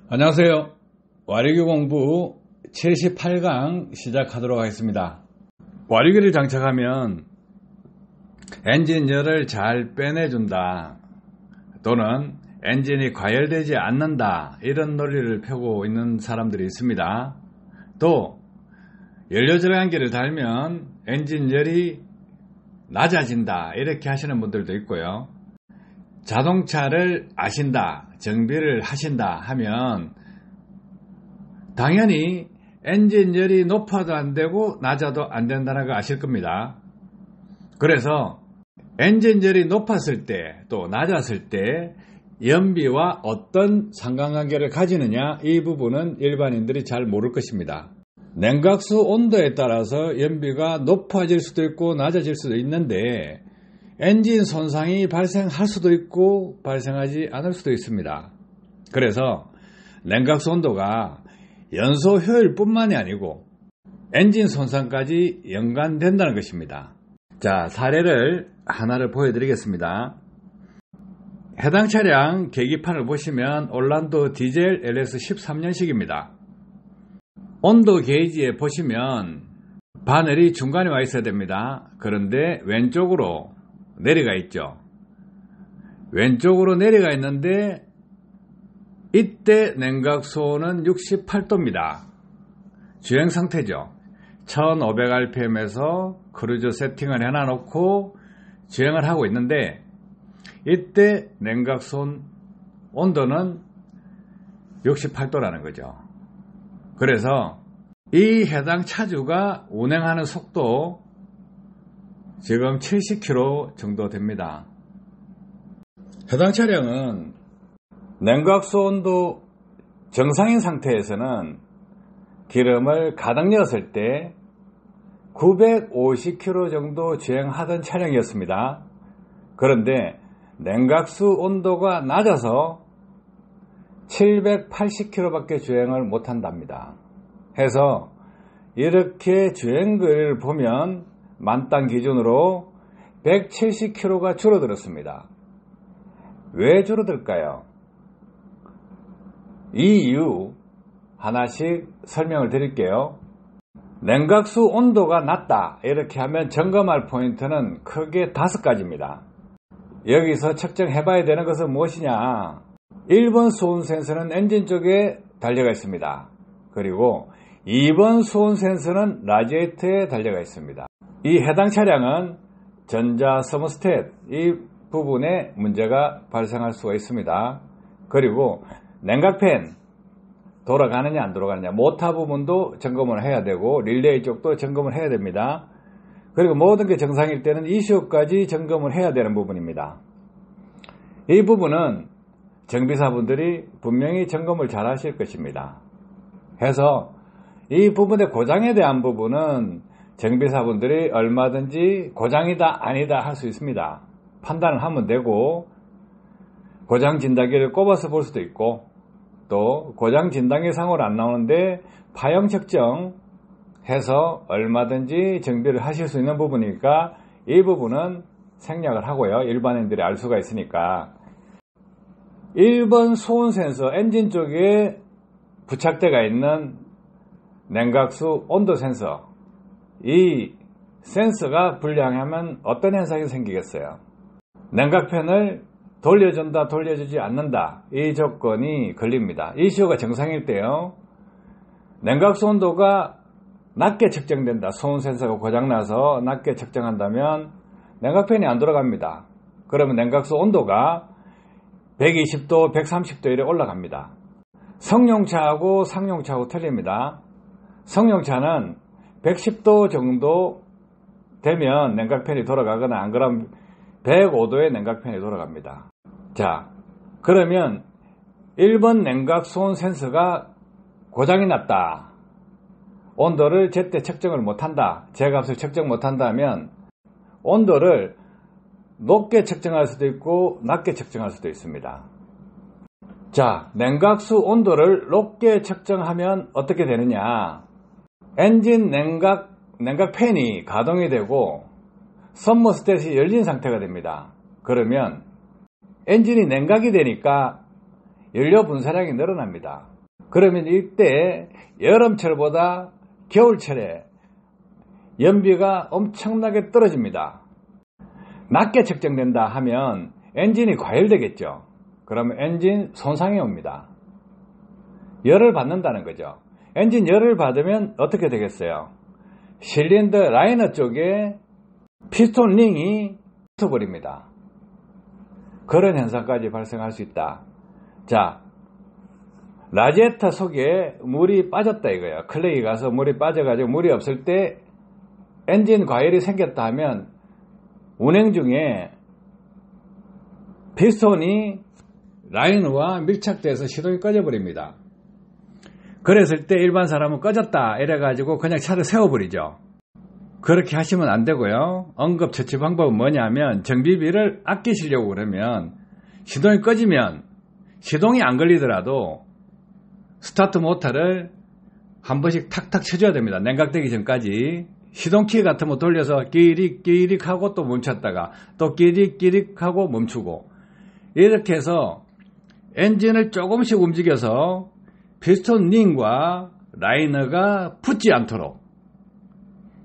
안녕하세요. 와리기 공부 78강 시작하도록 하겠습니다. 와리기를 장착하면 엔진열을 잘 빼내준다 또는 엔진이 과열되지 않는다, 이런 논리를 펴고 있는 사람들이 있습니다. 또 연료절감기를 달면 엔진열이 낮아진다, 이렇게 하시는 분들도 있고요. 자동차를 아신다, 정비를 하신다 하면 당연히 엔진열이 높아도 안 되고 낮아도 안 된다는 거 아실 겁니다. 그래서 엔진열이 높았을 때 또 낮았을 때 연비와 어떤 상관관계를 가지느냐, 이 부분은 일반인들이 잘 모를 것입니다. 냉각수 온도에 따라서 연비가 높아질 수도 있고 낮아질 수도 있는데 엔진 손상이 발생할 수도 있고 발생하지 않을 수도 있습니다. 그래서 냉각수 온도가 연소 효율뿐만이 아니고 엔진 손상까지 연관된다는 것입니다. 자, 사례를 하나를 보여드리겠습니다. 해당 차량 계기판을 보시면 올란도 디젤 LS 13년식입니다. 온도 게이지에 보시면 바늘이 중간에 와 있어야 됩니다. 그런데 왼쪽으로 내려가 있죠. 왼쪽으로 내려가 있는데 이때 냉각수온은 68도입니다. 주행 상태죠. 1500rpm에서 크루즈 세팅을 해놔놓고 주행을 하고 있는데 이때 냉각수온 온도는 68도라는 거죠. 그래서 이 해당 차주가 운행하는 속도 지금 70km 정도 됩니다. 해당 차량은 냉각수 온도 정상인 상태에서는 기름을 가득 넣었을 때 950km 정도 주행하던 차량이었습니다. 그런데 냉각수 온도가 낮아서 780km밖에 주행을 못한답니다. 해서 이렇게 주행거리를 보면 만땅 기준으로 170km가 줄어들었습니다. 왜 줄어들까요? 이 이유 하나씩 설명을 드릴게요. 냉각수 온도가 낮다, 이렇게 하면 점검할 포인트는 크게 5가지입니다. 여기서 측정해 봐야 되는 것은 무엇이냐? 1번 수온 센서는 엔진 쪽에 달려가 있습니다. 그리고 2번 수온 센서는 라디에이터에 달려가 있습니다. 이 해당 차량은 전자 서머스탯 이 부분에 문제가 발생할 수가 있습니다. 그리고 냉각팬 돌아가느냐 안 돌아가느냐, 모터 부분도 점검을 해야 되고 릴레이 쪽도 점검을 해야 됩니다. 그리고 모든 게 정상일 때는 ECU까지 점검을 해야 되는 부분입니다. 이 부분은 정비사분들이 분명히 점검을 잘 하실 것입니다. 해서 이 부분의 고장에 대한 부분은 정비사분들이 얼마든지 고장이다 아니다 할 수 있습니다. 판단을 하면 되고, 고장 진단기를 꼽아서 볼 수도 있고, 또 고장 진단기 상으로 안 나오는데 파형 측정 해서 얼마든지 정비를 하실 수 있는 부분이니까 이 부분은 생략을 하고요. 일반인들이 알 수가 있으니까. 1번 수온 센서 엔진 쪽에 부착되어 있는 냉각수 온도 센서, 이 센서가 불량하면 어떤 현상이 생기겠어요? 냉각팬을 돌려준다 돌려주지 않는다, 이 조건이 걸립니다. ECU가 정상일 때요, 냉각수 온도가 낮게 측정된다, 수온 센서가 고장나서 낮게 측정한다면 냉각팬이 안 돌아갑니다. 그러면 냉각수 온도가 120도 130도 이래 올라갑니다. 성용차하고 상용차하고 틀립니다. 성용차는 110도 정도 되면 냉각팬이 돌아가거나 안 그러면 105도의 냉각팬이 돌아갑니다. 자, 그러면 1번 냉각수온 센서가 고장이 났다, 온도를 제때 측정을 못한다, 제값을 측정 못한다면 온도를 높게 측정할 수도 있고 낮게 측정할 수도 있습니다. 자, 냉각수 온도를 높게 측정하면 어떻게 되느냐? 엔진 냉각팬이 가동이 되고 서머스탯이 열린 상태가 됩니다. 그러면 엔진이 냉각이 되니까 연료 분사량이 늘어납니다. 그러면 이때 여름철보다 겨울철에 연비가 엄청나게 떨어집니다. 낮게 측정된다 하면 엔진이 과열되겠죠. 그러면 엔진 손상이 옵니다. 열을 받는다는 거죠. 엔진 열을 받으면 어떻게 되겠어요? 실린더 라이너 쪽에 피스톤 링이 붙어버립니다. 그런 현상까지 발생할 수 있다. 자, 라디에이터 속에 물이 빠졌다 이거예요. 클레이 가서 물이 빠져가지고 물이 없을 때 엔진 과열이 생겼다 하면 운행 중에 피스톤이 라이너와 밀착돼서 시동이 꺼져버립니다. 그랬을 때 일반 사람은 꺼졌다 이래가지고 그냥 차를 세워버리죠. 그렇게 하시면 안 되고요. 응급처치 방법은 뭐냐면 정비비를 아끼시려고 그러면 시동이 꺼지면 시동이 안 걸리더라도 스타트 모터를 한 번씩 탁탁 쳐줘야 됩니다. 냉각되기 전까지. 시동키 같은 거 돌려서 끼릭끼릭 하고 또 멈췄다가 또 끼릭끼릭 하고 멈추고 이렇게 해서 엔진을 조금씩 움직여서 피스톤 링과 라이너가 붙지 않도록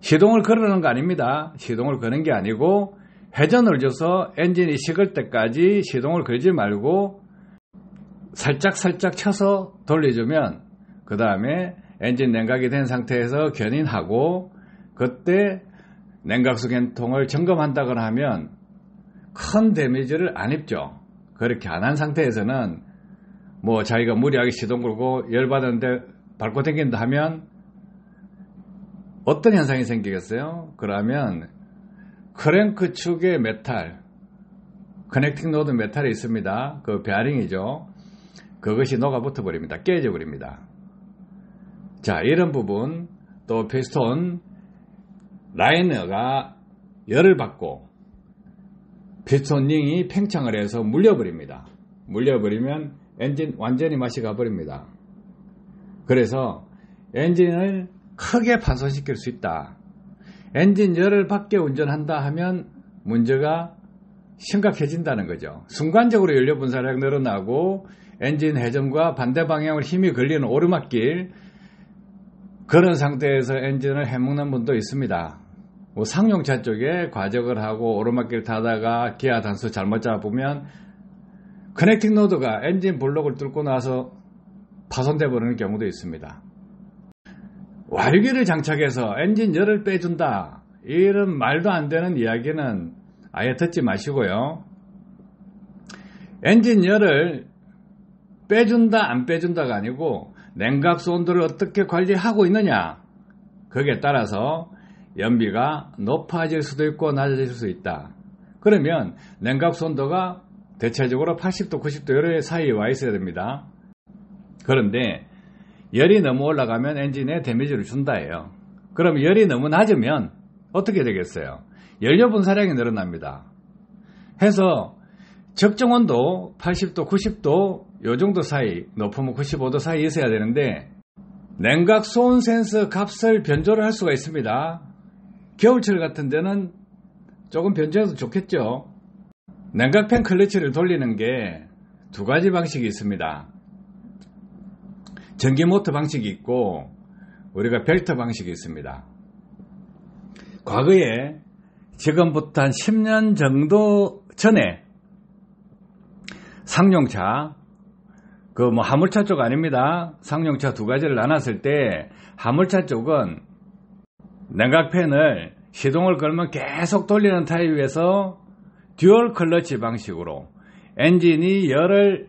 시동을 걸으는 거 아닙니다. 시동을 거는 게 아니고 회전을 줘서 엔진이 식을 때까지 시동을 걸지 말고 살짝 쳐서 돌려주면 그 다음에 엔진 냉각이 된 상태에서 견인하고 그때 냉각수 개통을 점검한다거나 하면 큰 데미지를 안 입죠. 그렇게 안 한 상태에서는 뭐 자기가 무리하게 시동 걸고 열받았는데 밟고 당긴다 하면 어떤 현상이 생기겠어요? 그러면 크랭크 축의 메탈, 커넥팅 노드 메탈이 있습니다. 그 베어링이죠. 그것이 녹아붙어 버립니다. 깨져 버립니다. 자, 이런 부분 또 피스톤 라이너가 열을 받고 피스톤 링이 팽창을 해서 물려버립니다. 물려버리면 엔진 완전히 맛이 가버립니다. 그래서 엔진을 크게 파손시킬 수 있다. 엔진 열을 받게 운전한다 하면 문제가 심각해진다는 거죠. 순간적으로 연료 분사량이 늘어나고 엔진 회전과 반대 방향으로 힘이 걸리는 오르막길, 그런 상태에서 엔진을 해먹는 분도 있습니다. 뭐 상용차 쪽에 과적을 하고 오르막길 타다가 기아 단수 잘못 잡으면 커넥팅 노드가 엔진 블록을 뚫고 나서 파손돼 버리는 경우도 있습니다. 와류기를 장착해서 엔진 열을 빼준다, 이런 말도 안 되는 이야기는 아예 듣지 마시고요. 엔진 열을 빼준다 안 빼준다가 아니고 냉각수 온도를 어떻게 관리하고 있느냐, 거기에 따라서 연비가 높아질 수도 있고 낮아질 수 있다. 그러면 냉각수 온도가 대체적으로 80도 90도 열 사이에 와 있어야 됩니다. 그런데 열이 너무 올라가면 엔진에 데미지를 준다예요. 그럼 열이 너무 낮으면 어떻게 되겠어요? 연료 분사량이 늘어납니다. 해서 적정 온도 80도 90도 요 정도 사이, 높으면 95도 사이 있어야 되는데 냉각수 온 센서 값을 변조를 할 수가 있습니다. 겨울철 같은 데는 조금 변조해도 좋겠죠. 냉각팬 클러치를 돌리는 게 두 가지 방식이 있습니다. 전기 모터 방식이 있고 우리가 벨트 방식이 있습니다. 과거에 지금부터 한 10년 정도 전에 상용차, 그 뭐 화물차 쪽 아닙니다. 상용차 두 가지를 나눴을 때 화물차 쪽은 냉각팬을 시동을 걸면 계속 돌리는 타입에서 듀얼 클러치 방식으로 엔진이 열을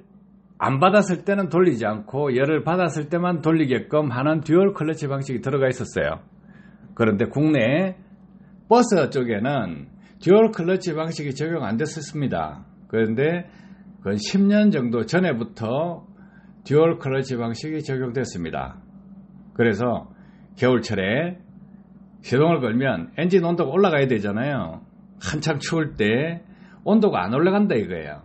안 받았을 때는 돌리지 않고 열을 받았을 때만 돌리게끔 하는 듀얼 클러치 방식이 들어가 있었어요. 그런데 국내 버스 쪽에는 듀얼 클러치 방식이 적용 안 됐었습니다. 그런데 그 10년 정도 전에부터 듀얼 클러치 방식이 적용됐습니다. 그래서 겨울철에 시동을 걸면 엔진 온도가 올라가야 되잖아요. 한참 추울 때 온도가 안 올라간다 이거예요.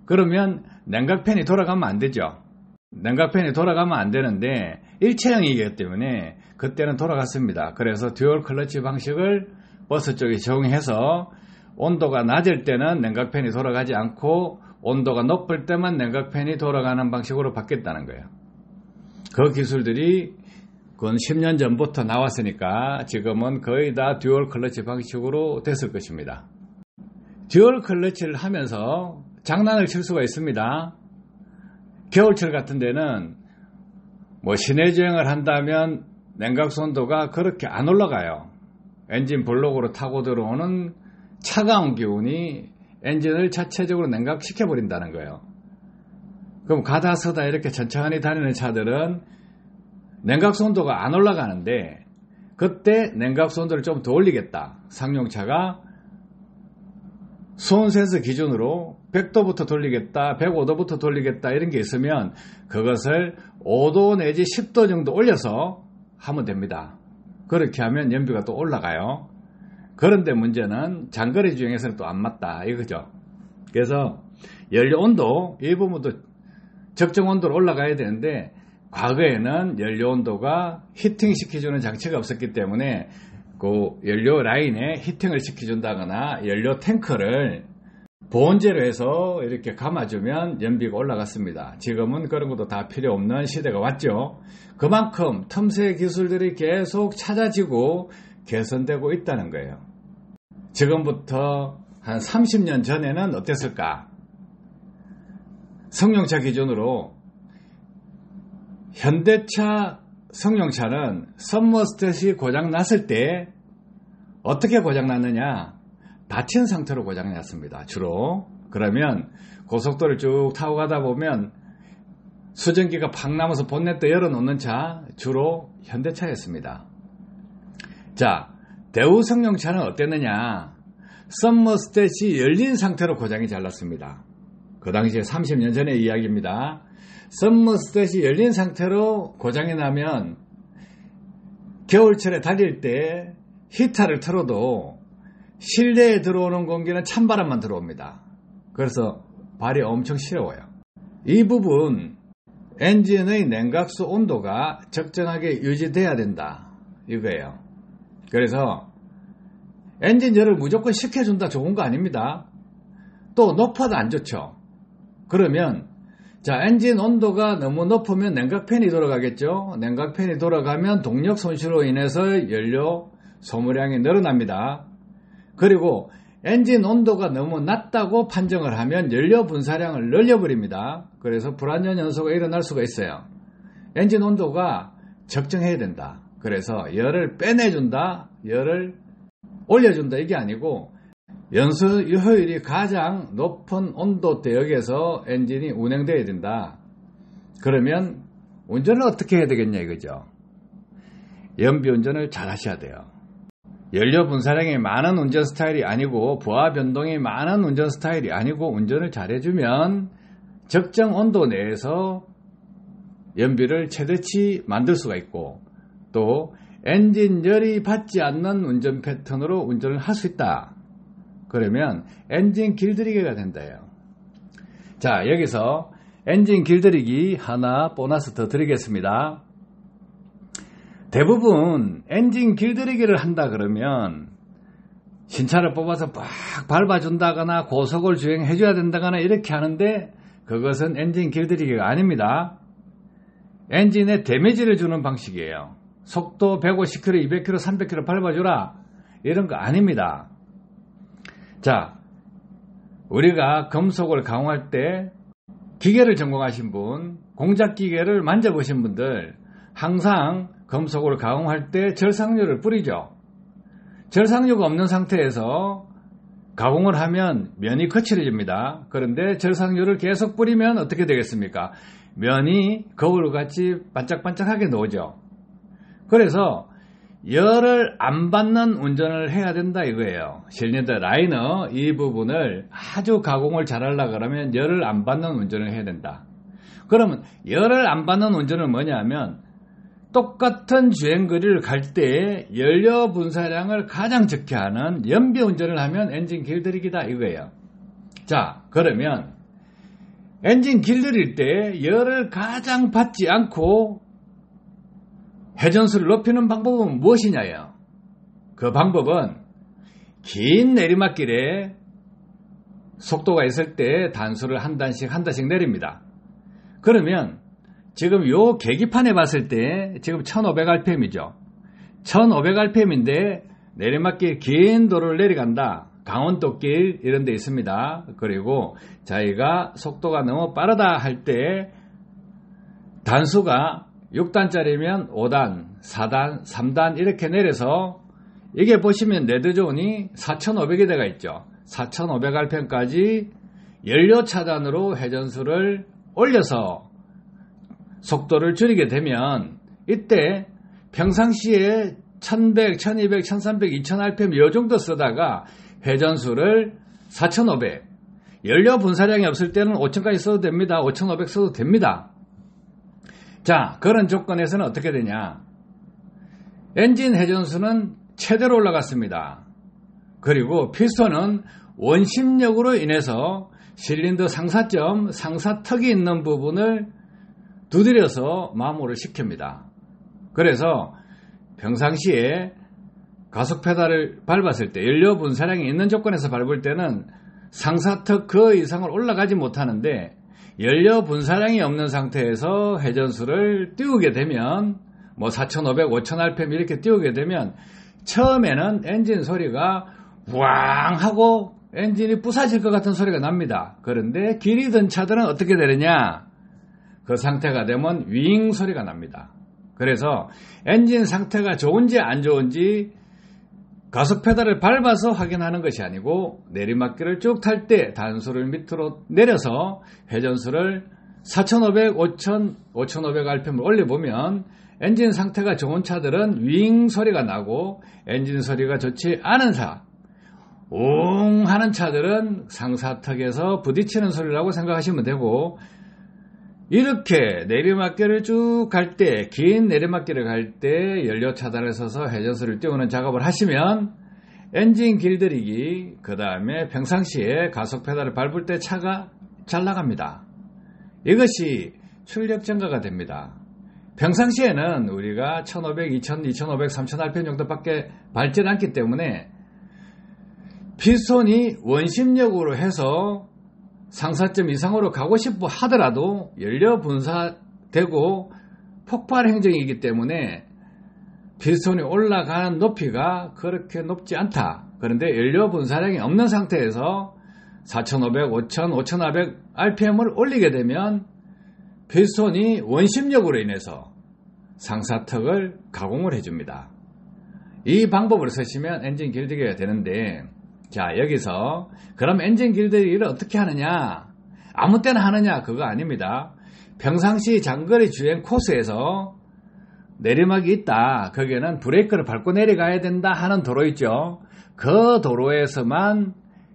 그러면 냉각팬이 돌아가면 안 되죠. 냉각팬이 돌아가면 안 되는데 일체형이기 때문에 그때는 돌아갔습니다. 그래서 듀얼 클러치 방식을 버스 쪽에 적용해서 온도가 낮을 때는 냉각팬이 돌아가지 않고 온도가 높을 때만 냉각팬이 돌아가는 방식으로 바뀌었다는 거예요. 그 기술들이 근 10년 전부터 나왔으니까 지금은 거의 다 듀얼 클러치 방식으로 됐을 것입니다. 듀얼 클러치를 하면서 장난을 칠 수가 있습니다. 겨울철 같은 데는 시내 주행을 한다면 냉각수 온도가 그렇게 안 올라가요. 엔진 블록으로 타고 들어오는 차가운 기운이 엔진을 자체적으로 냉각시켜버린다는 거예요. 그럼 가다 서다 이렇게 천천히 다니는 차들은 냉각수 온도가 안 올라가는데 그때 냉각수 온도를 좀 더 올리겠다. 상용차가 수온센서 기준으로 100도부터 돌리겠다, 105도부터 돌리겠다 이런 게 있으면 그것을 5도 내지 10도 정도 올려서 하면 됩니다. 그렇게 하면 연비가 또 올라가요. 그런데 문제는 장거리 주행에서는 또 안 맞다 이거죠. 그래서 연료 온도 이 부분도 적정 온도로 올라가야 되는데 과거에는 연료 온도가 히팅 시켜주는 장치가 없었기 때문에 그 연료 라인에 히팅을 시켜준다거나 연료 탱크를 보온재로 해서 이렇게 감아주면 연비가 올라갔습니다. 지금은 그런 것도 다 필요 없는 시대가 왔죠. 그만큼 틈새 기술들이 계속 찾아지고 개선되고 있다는 거예요. 지금부터 한 30년 전에는 어땠을까? 승용차 기준으로 현대차 승용차는 썸머스탯이 고장났을 때 어떻게 고장났느냐? 닫힌 상태로 고장났습니다. 주로. 그러면 고속도로를 쭉 타고 가다 보면 수증기가 팍 남아서 본넷도 열어놓는 차 주로 현대차였습니다. 자, 대우 승용차는 어땠느냐? 썸머스탯이 열린 상태로 고장이 잘 났습니다. 그 당시에 30년 전의 이야기입니다. 썸머스탯이 열린 상태로 고장이 나면 겨울철에 달릴 때 히터를 틀어도 실내에 들어오는 공기는 찬바람만 들어옵니다. 그래서 발이 엄청 시려워요. 이 부분 엔진의 냉각수 온도가 적정하게 유지돼야 된다 이거예요. 그래서 엔진열을 무조건 식혀준다 좋은 거 아닙니다. 또 높아도 안 좋죠. 그러면 자, 엔진 온도가 너무 높으면 냉각팬이 돌아가겠죠. 냉각팬이 돌아가면 동력 손실로 인해서 연료 소모량이 늘어납니다. 그리고 엔진 온도가 너무 낮다고 판정을 하면 연료 분사량을 늘려버립니다. 그래서 불안전 연소가 일어날 수가 있어요. 엔진 온도가 적정해야 된다. 그래서 열을 빼내준다, 열을 올려준다 이게 아니고 연소 효율이 가장 높은 온도 대역에서 엔진이 운행돼야 된다. 그러면 운전을 어떻게 해야 되겠냐 이거죠. 연비 운전을 잘 하셔야 돼요. 연료 분사량이 많은 운전 스타일이 아니고 부하 변동이 많은 운전 스타일이 아니고 운전을 잘 해주면 적정 온도 내에서 연비를 최대치 만들 수가 있고 또 엔진 열이 받지 않는 운전 패턴으로 운전을 할 수 있다. 그러면 엔진 길들이기가 된다요. 자, 여기서 엔진 길들이기 하나 보너스 더 드리겠습니다. 대부분 엔진 길들이기를 한다 그러면 신차를 뽑아서 막 밟아준다거나 고속을 주행해줘야 된다거나 이렇게 하는데 그것은 엔진 길들이기가 아닙니다. 엔진에 데미지를 주는 방식이에요. 속도 150km, 200km, 300km 밟아주라 이런 거 아닙니다. 자, 우리가 금속을 강화할 때 기계를 전공하신 분, 공작 기계를 만져보신 분들 항상 금속을 가공할 때 절삭유를 뿌리죠. 절삭유가 없는 상태에서 가공을 하면 면이 거칠어집니다. 그런데 절삭유를 계속 뿌리면 어떻게 되겠습니까? 면이 거울같이 반짝반짝하게 나오죠. 그래서 열을 안 받는 운전을 해야 된다 이거예요. 실린더 라이너 이 부분을 아주 가공을 잘하려고 그러면 열을 안 받는 운전을 해야 된다. 그러면 열을 안 받는 운전은 뭐냐면 똑같은 주행거리를 갈 때 연료 분사량을 가장 적게 하는 연비 운전을 하면 엔진 길들이기다 이거예요. 자, 그러면 엔진 길들일 때 열을 가장 받지 않고 회전수를 높이는 방법은 무엇이냐요? 그 방법은 긴 내리막길에 속도가 있을 때 단수를 한 단씩 내립니다. 그러면 지금 요 계기판에 봤을 때 지금 1500rpm이죠. 1500rpm인데 내리막길 긴 도로를 내려간다. 강원도길 이런 데 있습니다. 그리고 자기가 속도가 너무 빠르다 할 때 단수가 6단짜리면 5단, 4단, 3단 이렇게 내려서 이게 보시면 레드존이 4500여 대가 있죠. 4500rpm까지 연료 차단으로 회전수를 올려서 속도를 줄이게 되면 이때 평상시에 1100, 1200, 1300, 2000rpm 이 정도 쓰다가 회전수를 4500, 연료 분사량이 없을 때는 5000까지 써도 됩니다. 5500 써도 됩니다. 자, 그런 조건에서는 어떻게 되냐? 엔진 회전수는 최대로 올라갔습니다. 그리고 피스톤은 원심력으로 인해서 실린더 상사점, 상사턱이 있는 부분을 두드려서 마모를 시킵니다. 그래서 평상시에 가속 페달을 밟았을 때 연료 분사량이 있는 조건에서 밟을 때는 상사턱 그 이상을 올라가지 못하는데 연료 분사량이 없는 상태에서 회전수를 띄우게 되면 4500, 5000rpm 이렇게 띄우게 되면 처음에는 엔진 소리가 우왕 하고 엔진이 부서질 것 같은 소리가 납니다. 그런데 길이 든 차들은 어떻게 되느냐? 그 상태가 되면 윙 소리가 납니다. 그래서 엔진 상태가 좋은지 안 좋은지 가속 페달을 밟아서 확인하는 것이 아니고 내리막길을 쭉 탈 때 단수를 밑으로 내려서 회전수를 4500, 5000, 5500rpm을 올려보면 엔진 상태가 좋은 차들은 윙 소리가 나고 엔진 소리가 좋지 않은 웅 하는 차들은 상사턱에서 부딪히는 소리라고 생각하시면 되고, 이렇게 내리막길을 쭉 갈 때, 긴 내리막길을 갈 때 연료 차단을 써서 회전수를 띄우는 작업을 하시면 엔진 길들이기, 그 다음에 평상시에 가속 페달을 밟을 때 차가 잘 나갑니다. 이것이 출력 증가가 됩니다. 평상시에는 우리가 1500, 2000, 2500, 3000rpm 정도밖에 밟지 않기 때문에 피스톤이 원심력으로 해서 상사점 이상으로 가고 싶어 하더라도 연료 분사되고 폭발 행정이기 때문에 피스톤이 올라가는 높이가 그렇게 높지 않다. 그런데 연료 분사량이 없는 상태에서 4500, 5000, 5400rpm을 올리게 되면 피스톤이 원심력으로 인해서 상사턱을 가공을 해줍니다. 이 방법을 쓰시면 엔진 길들이기가 되는데, 자, 여기서 그럼 엔진 길들이기를 어떻게 하느냐? 아무 때나 하느냐? 그거 아닙니다. 평상시 장거리 주행 코스에서 내리막이 있다. 거기에는 브레이크를 밟고 내려가야 된다 하는 도로 있죠. 그 도로에서만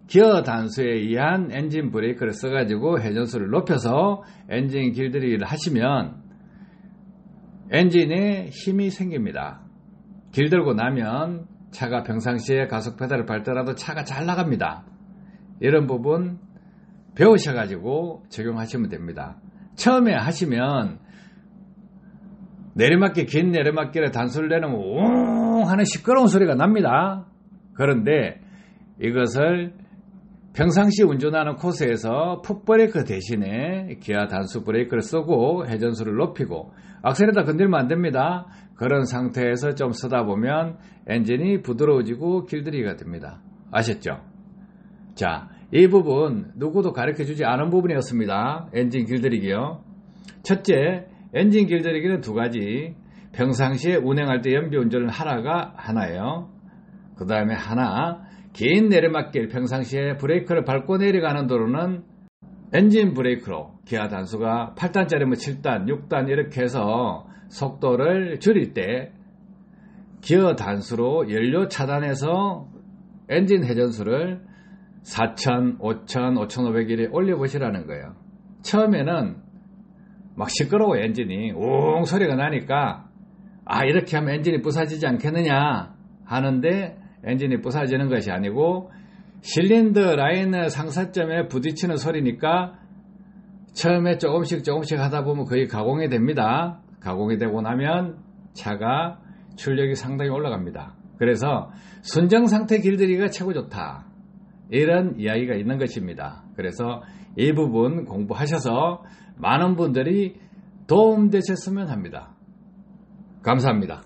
기어 단수에 의한 엔진 브레이크를 써가지고 회전수를 높여서 엔진 길들이기를 하시면 엔진에 힘이 생깁니다. 길들고 나면 차가 평상시에 가속 페달을 밟더라도 차가 잘 나갑니다. 이런 부분 배우셔가지고 적용하시면 됩니다. 처음에 하시면 내리막길, 긴 내리막길에 단수를 내놓으면 웅 하는 시끄러운 소리가 납니다. 그런데 이것을 평상시 운전하는 코스에서 풋브레이크 대신에 기아 단수 브레이크를 쓰고 회전수를 높이고 악셀에다 건들면 안 됩니다. 그런 상태에서 좀 쓰다 보면 엔진이 부드러워지고 길들이기가 됩니다. 아셨죠? 자, 이 부분 누구도 가르쳐주지 않은 부분이었습니다. 엔진 길들이기요. 첫째, 엔진 길들이기는 두 가지. 평상시에 운행할 때 연비 운전을 하나가 하나예요. 그 다음에 하나, 긴 내리막길 평상시에 브레이크를 밟고 내려가는 도로는 엔진 브레이크로 기아 단수가 8단짜리면 7단, 6단 이렇게 해서 속도를 줄일 때 기어 단수로 연료 차단해서 엔진 회전수를 4000, 5000, 5500에 올려보시라는 거예요. 처음에는 막 시끄러워 엔진이 웅 소리가 나니까 이렇게 하면 엔진이 부서지지 않겠느냐 하는데 엔진이 부서지는 것이 아니고 실린더 라인의 상사점에 부딪히는 소리니까 처음에 조금씩 하다 보면 거의 가공이 됩니다. 가공이 되고 나면 차가 출력이 상당히 올라갑니다. 그래서 순정 상태 길들이기가 최고 좋다. 이런 이야기가 있는 것입니다. 그래서 이 부분 공부하셔서 많은 분들이 도움되셨으면 합니다. 감사합니다.